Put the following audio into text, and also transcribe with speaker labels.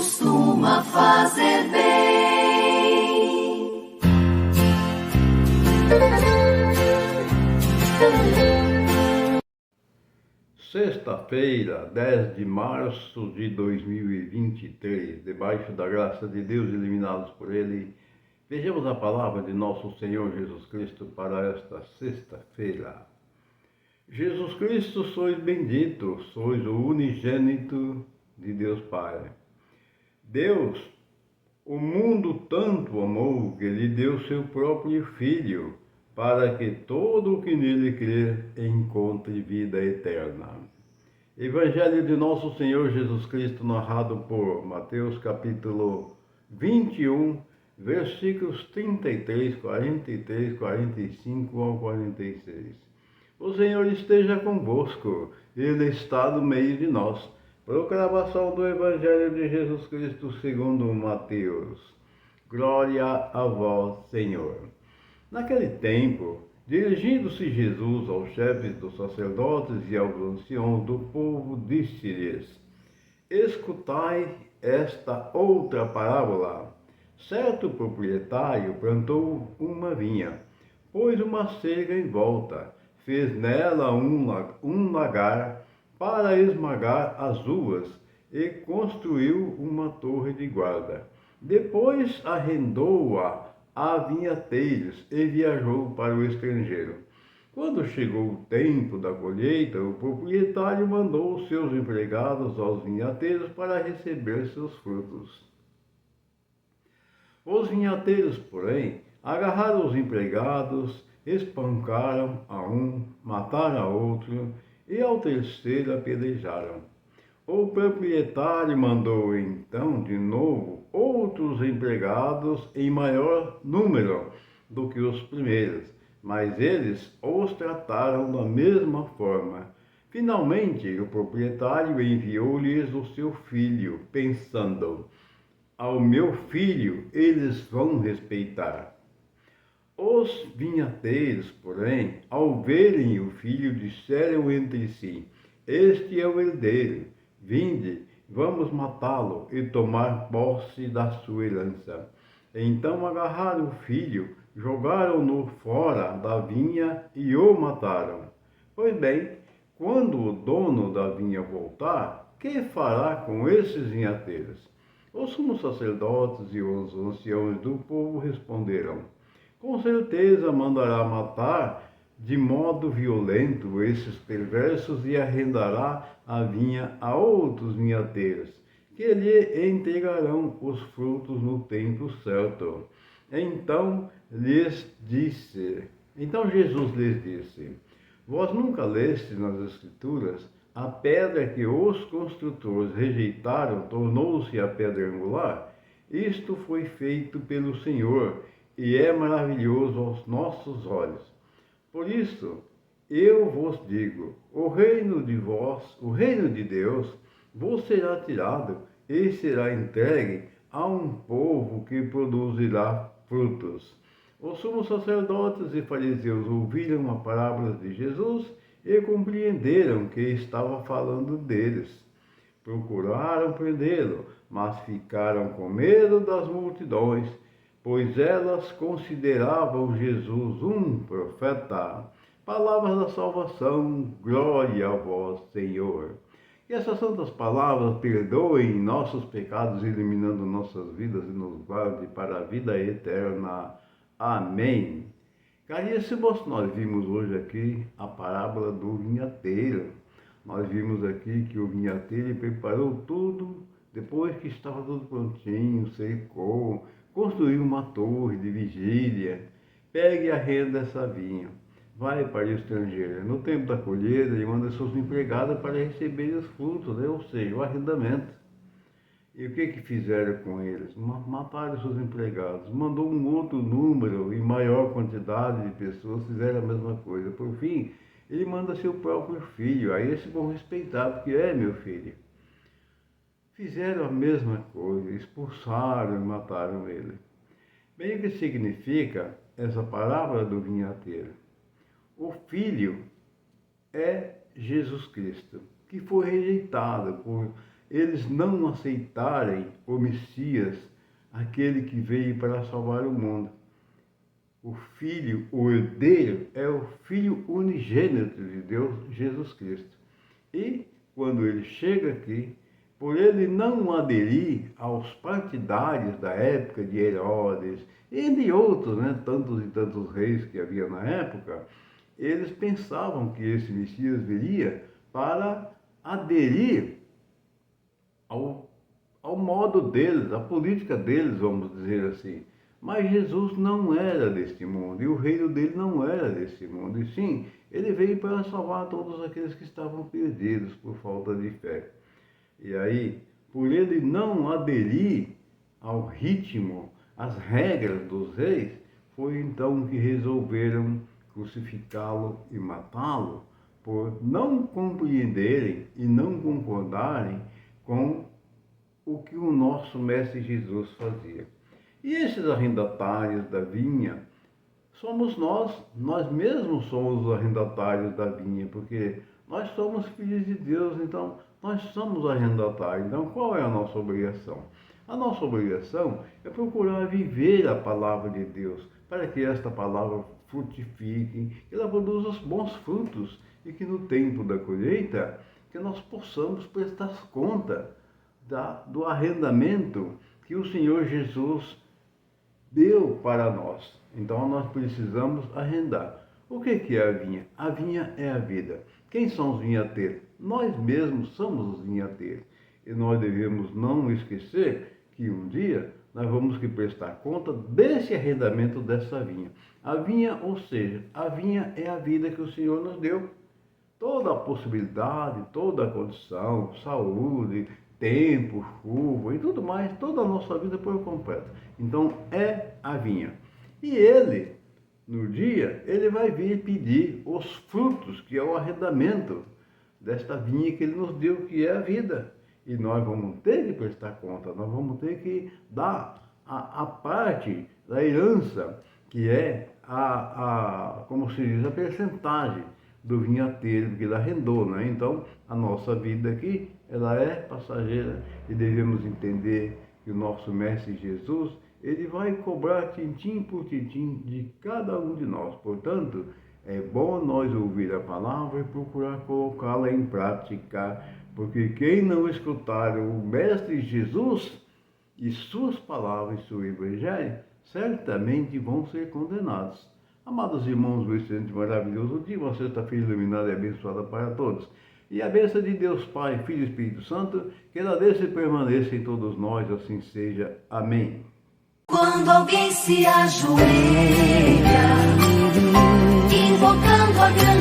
Speaker 1: costuma fazer bem.
Speaker 2: Sexta-feira, 10 de março de 2023, debaixo da graça de Deus, iluminados por Ele, vejamos a palavra de nosso Senhor Jesus Cristo para esta sexta-feira. Jesus Cristo, sois bendito, sois o unigênito de Deus Pai. Deus, o mundo tanto amou que Ele deu seu próprio Filho, para que todo o que nele crer encontre vida eterna. Evangelho de nosso Senhor Jesus Cristo, narrado por Mateus capítulo 21, versículos 33, 43, 45 ao 46. O Senhor esteja convosco, Ele está no meio de nós. Proclamação do Evangelho de Jesus Cristo segundo Mateus. Glória a vós, Senhor. Naquele tempo, dirigindo-se Jesus aos chefes dos sacerdotes e aos anciãos do povo, disse-lhes: escutai esta outra parábola. Certo proprietário plantou uma vinha, pôs uma cerca em volta, fez nela um lagar para esmagar as uvas e construiu uma torre de guarda. Depois arrendou-a a vinhateiros e viajou para o estrangeiro. Quando chegou o tempo da colheita, o proprietário mandou seus empregados aos vinhateiros para receber seus frutos. Os vinhateiros, porém, agarraram os empregados, espancaram a um, mataram a outro e ao terceiro apedrejaram. O proprietário mandou então de novo outros empregados em maior número do que os primeiros, mas eles os trataram da mesma forma. Finalmente, o proprietário enviou-lhes o seu filho, pensando: ao meu filho eles vão respeitar. Os vinhateiros, porém, ao verem o filho, disseram entre si: este é o herdeiro. Vinde, vamos matá-lo e tomar posse da sua herança. Então agarraram o filho, jogaram-no fora da vinha e o mataram. Pois bem, quando o dono da vinha voltar, que fará com esses vinhateiros? Os sumos sacerdotes e os anciãos do povo responderam: com certeza mandará matar de modo violento esses perversos e arrendará a vinha a outros vinhateiros, que lhe entregarão os frutos no tempo certo. Então Jesus lhes disse: vós nunca lestes nas Escrituras: a pedra que os construtores rejeitaram tornou-se a pedra angular? Isto foi feito pelo Senhor e é maravilhoso aos nossos olhos. Por isso, eu vos digo, o reino de Deus vos será tirado e será entregue a um povo que produzirá frutos. Os sumos sacerdotes e fariseus ouviram a parábola de Jesus e compreenderam que estava falando deles. Procuraram prendê-lo, mas ficaram com medo das multidões, pois elas consideravam Jesus um profeta. Palavras da salvação, glória a vós, Senhor. Que essas santas palavras perdoem nossos pecados, iluminando nossas vidas e nos guarde para a vida eterna. Amém. Caríssimos, nós vimos hoje aqui a parábola do vinhateiro. Nós vimos aqui que o vinhateiro preparou tudo, depois que estava tudo prontinho, secou, construiu uma torre de vigília. Pegue e arrenda essa vinha. Vai para o estrangeiro. No tempo da colheita, ele manda seus empregados para receber os frutos, ou seja, o arrendamento. E o que fizeram com eles? Mataram seus empregados. Mandou um outro número e maior quantidade de pessoas fizeram a mesma coisa. Por fim, ele manda seu próprio filho. Aí eles vão respeitar, porque é meu filho. Fizeram a mesma coisa, expulsaram e mataram ele. Bem, o que significa essa parábola do vinhateiro? O filho é Jesus Cristo, que foi rejeitado por eles não aceitarem o Messias, aquele que veio para salvar o mundo. O Filho, o herdeiro, é o Filho unigênito de Deus, Jesus Cristo. E quando ele chega aqui, por ele não aderir aos partidários da época de Herodes, e de outros, tantos e tantos reis que havia na época, eles pensavam que esse Messias viria para aderir ao modo deles, à política deles, vamos dizer assim. Mas Jesus não era deste mundo, e o reino dele não era deste mundo, e sim, ele veio para salvar todos aqueles que estavam perdidos por falta de fé. E aí, por ele não aderir ao ritmo, às regras dos reis, foi então que resolveram crucificá-lo e matá-lo, por não compreenderem e não concordarem com o que o nosso Mestre Jesus fazia. E esses arrendatários da vinha somos nós mesmos somos os arrendatários da vinha, porque nós somos filhos de Deus, então nós somos arrendatários. Então qual é a nossa obrigação? A nossa obrigação é procurar viver a palavra de Deus, para que esta palavra frutifique, que ela produza os bons frutos, e que no tempo da colheita, que nós possamos prestar conta do arrendamento que o Senhor Jesus deu para nós. Então nós precisamos arrendar. O que é a vinha? A vinha é a vida. Quem são os vinhateiros? Nós mesmos somos os vinhateiros. E nós devemos não esquecer que um dia nós vamos que prestar conta desse arrendamento dessa vinha. A vinha, ou seja, a vinha é a vida que o Senhor nos deu. Toda a possibilidade, toda a condição, saúde, tempo, chuva e tudo mais, toda a nossa vida por completo. Então é a vinha. E ele, no dia, ele vai vir pedir os frutos, que é o arrendamento desta vinha que ele nos deu, que é a vida. E nós vamos ter que prestar conta, nós vamos ter que dar a parte da herança, que é como se diz, a percentagem do vinhateiro que ele arrendou, Então, a nossa vida aqui, ela é passageira, e devemos entender que o nosso Mestre Jesus, ele vai cobrar tintim por tintim de cada um de nós. Portanto, é bom nós ouvir a palavra e procurar colocá-la em prática, porque quem não escutar o Mestre Jesus e suas palavras, seu Evangelho, certamente vão ser condenados. Amados irmãos, um excelente, maravilhoso dia, uma sexta-feira iluminada e abençoada para todos. E a bênção de Deus Pai, Filho e Espírito Santo, que ela desça e permaneça em todos nós, assim seja. Amém.
Speaker 1: Quando alguém se ajoelha, invocando a grande